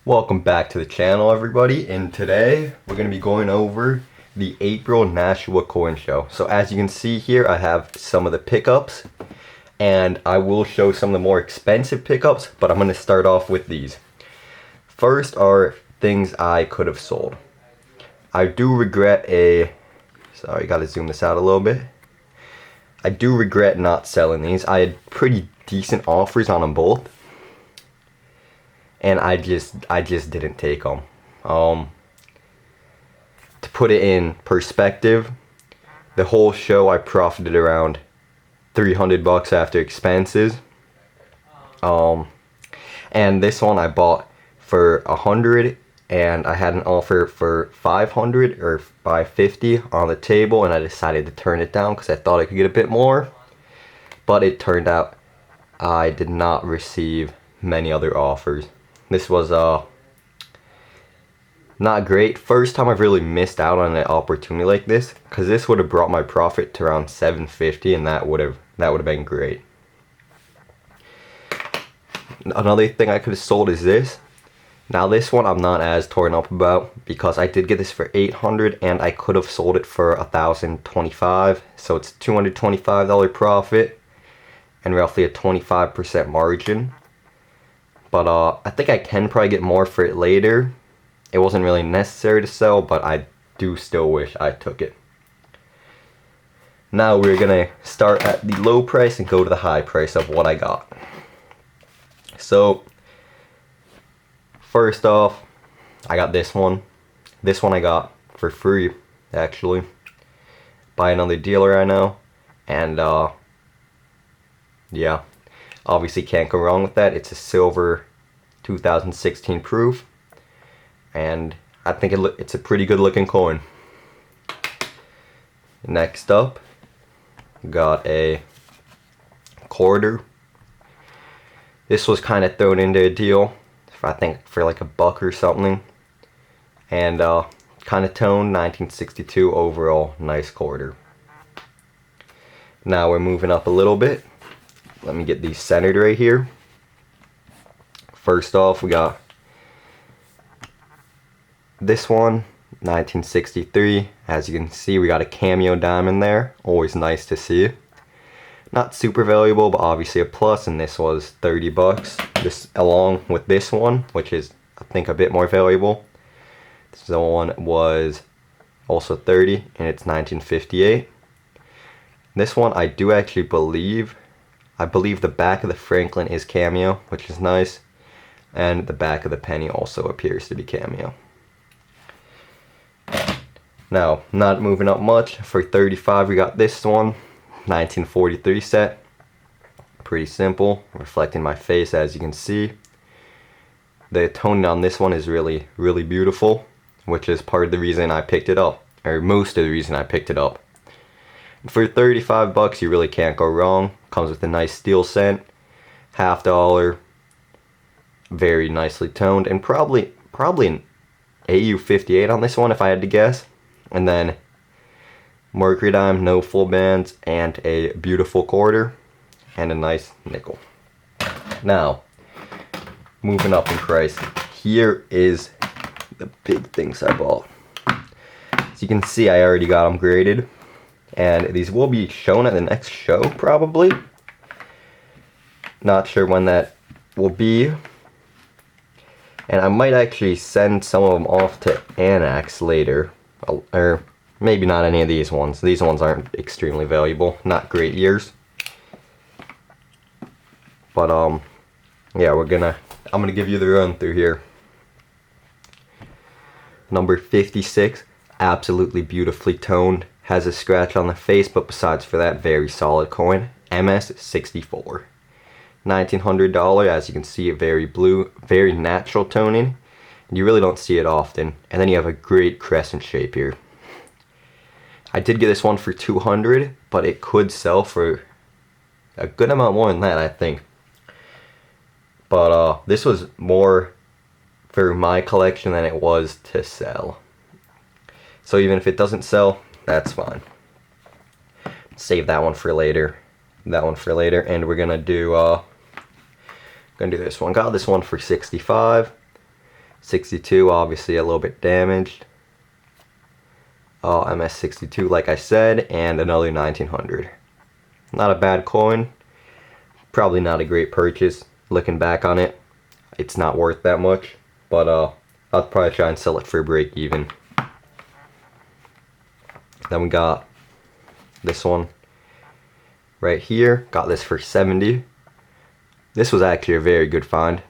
Welcome back to the channel, everybody, and today we're going to be going over the April Nashua coin show. So as you can see here, I have some of the pickups, and I will show some of the more expensive pickups, but I'm going to start off with these. First are things I could have sold. I do regret sorry, gotta zoom this out a little bit. I do regret not selling these. I had pretty decent offers on them both, and I just didn't take them. To put it in perspective, the whole show I profited around $300 after expenses. And this one I bought for $100, and I had an offer for $500 or $550 on the table, and I decided to turn it down because I thought I could get a bit more. But it turned out I did not receive many other offers. This was not great. First time I've really missed out on an opportunity like this, because this would have brought my profit to around $750, and that would have been great. Another thing I could have sold is this. Now this one I'm not as torn up about, because I did get this for $800 and I could have sold it for $1,025, so it's $225 profit and roughly a 25% margin. But I think I can probably get more for it later. It wasn't really necessary to sell, but I do still wish I took it. Now we're gonna start at the low price and go to the high price of what I got. So first off, I got this one. This one I got for free, actually, by another dealer I know. And yeah, obviously can't go wrong with that. It's a silver 2016 proof, and I think it's a pretty good looking coin. Next up, got a quarter. This was kind of thrown into a deal, I think for like $1 or something, and kind of toned, 1962 overall, nice quarter. Now we're moving up a little bit. Let me get these centered right here. First off, we got this one, 1963. As you can see, we got a cameo diamond there. Always nice to see. Not super valuable, but obviously a plus, and this was $30. This along with this one, which is I think a bit more valuable. This one was also 30, and it's 1958. This one I do actually believe. I believe the back of the Franklin is cameo, which is nice, and the back of the penny also appears to be cameo. Now, not moving up much, for 35 we got this one, 1943 set. Pretty simple, reflecting my face as you can see. The tone on this one is really, really beautiful, which is part of the reason I picked it up, or most of the reason I picked it up. For $35, you really can't go wrong. Comes with a nice steel cent, $50, very nicely toned, and probably an AU58 on this one if I had to guess. And then mercury dime, no full bands, and a beautiful quarter, and a nice nickel. Now, moving up in price, here is the big things I bought. As you can see, I already got them graded, and these will be shown at the next show probably. Not sure when that will be, and I might actually send some of them off to Annex later, or maybe not any of these ones. These ones aren't extremely valuable, not great years. But yeah, I'm gonna give you the run through here. Number 56, absolutely beautifully toned, has a scratch on the face, but besides for that, very solid coin. MS64, $1,900. As you can see, very blue, very natural toning. You really don't see it often. And then you have a great crescent shape here. I did get this one for $200, but it could sell for a good amount more than that, I think. But this was more for my collection than it was to sell. So even if it doesn't sell, that's fine. Save that one for later. And we're gonna do this one. Got this one for $65. 62, obviously a little bit damaged. MS62, like I said, and another 1900. Not a bad coin. Probably not a great purchase. Looking back on it, it's not worth that much. But I'll probably try and sell it for a break even. Then we got this one right here. Got this for 70. This was actually a very good find.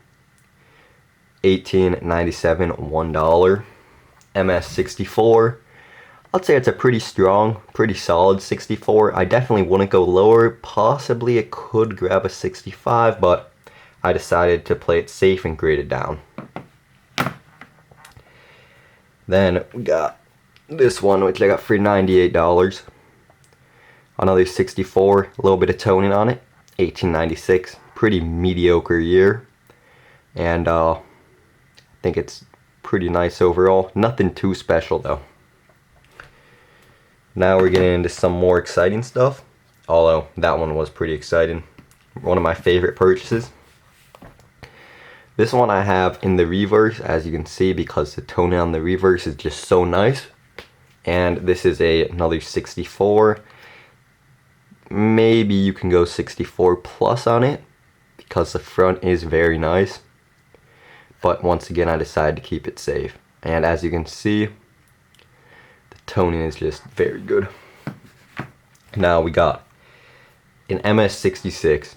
1897, $1. MS64. I'd say it's a pretty strong, pretty solid 64. I definitely wouldn't go lower. Possibly it could grab a 65, but I decided to play it safe and grade it down. Then we got this one, which I got for $98. Another 64, a little bit of toning on it. 1896, pretty mediocre year. And I think it's pretty nice overall. Nothing too special though. Now we're getting into some more exciting stuff. Although that one was pretty exciting. One of my favorite purchases. This one I have in the reverse, as you can see, because the toning on the reverse is just so nice. And this is another 64. Maybe you can go 64 plus on it, because the front is very nice. But once again, I decided to keep it safe. And as you can see, the toning is just very good. Now we got an MS66.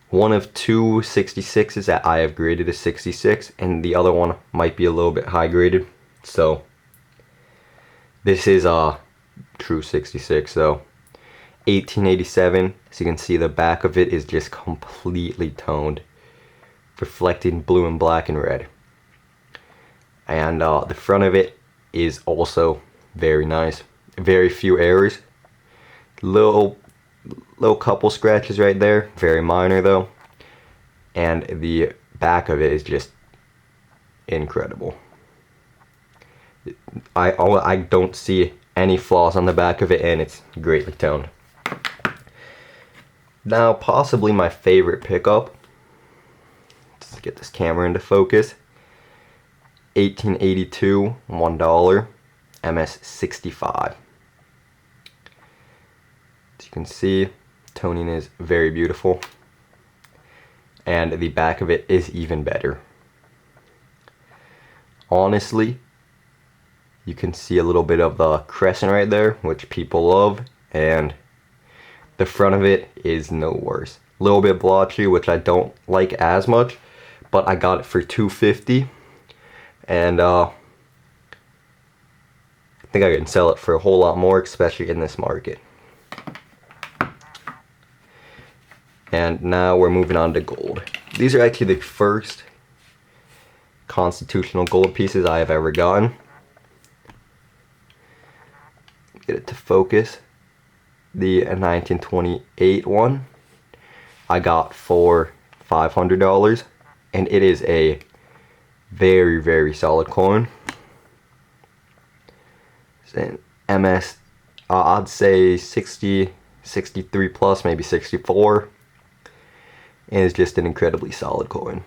One of two 66s that I have graded a 66, and the other one might be a little bit high graded. So this is a true 66. So 1887, as you can see, the back of it is just completely toned, reflecting blue and black and red. And the front of it is also very nice. Very few errors. Little couple scratches right there, very minor though. And the back of it is just incredible. I don't see any flaws on the back of it, and it's greatly toned. Now, possibly my favorite pickup. Let's get this camera into focus. 1882, $1, MS65. As you can see, toning is very beautiful, and the back of it is even better. Honestly, you can see a little bit of the crescent right there, which people love, and the front of it is no worse. A little bit blotchy, which I don't like as much, but I got it for $250, and I think I can sell it for a whole lot more, especially in this market. And now we're moving on to gold. These are actually the first constitutional gold pieces I have ever gotten. Get it to focus. The 1928 one I got for $500, and it is a very, very solid coin. It's an MS, I'd say 60, 63 plus, maybe 64. And it's just an incredibly solid coin.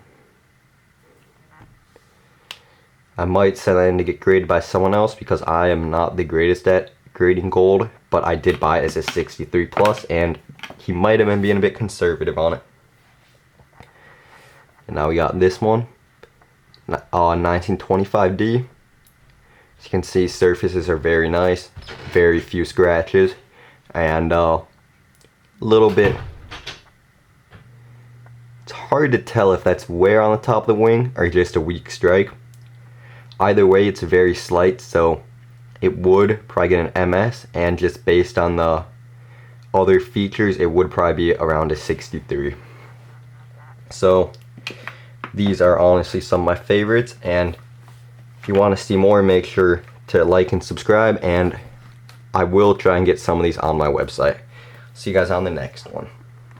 I might send that in to get graded by someone else, because I am not the greatest at grading gold, but I did buy it as a 63 plus, and he might have been being a bit conservative on it. And now we got this one, 1925D. As you can see, surfaces are very nice, very few scratches, and a little bit. It's hard to tell if that's wear on the top of the wing or just a weak strike. Either way, it's very slight, so it would probably get an MS, and just based on the other features, it would probably be around a 63. So these are honestly some of my favorites, and if you want to see more, make sure to like and subscribe, and I will try and get some of these on my website. See you guys on the next one.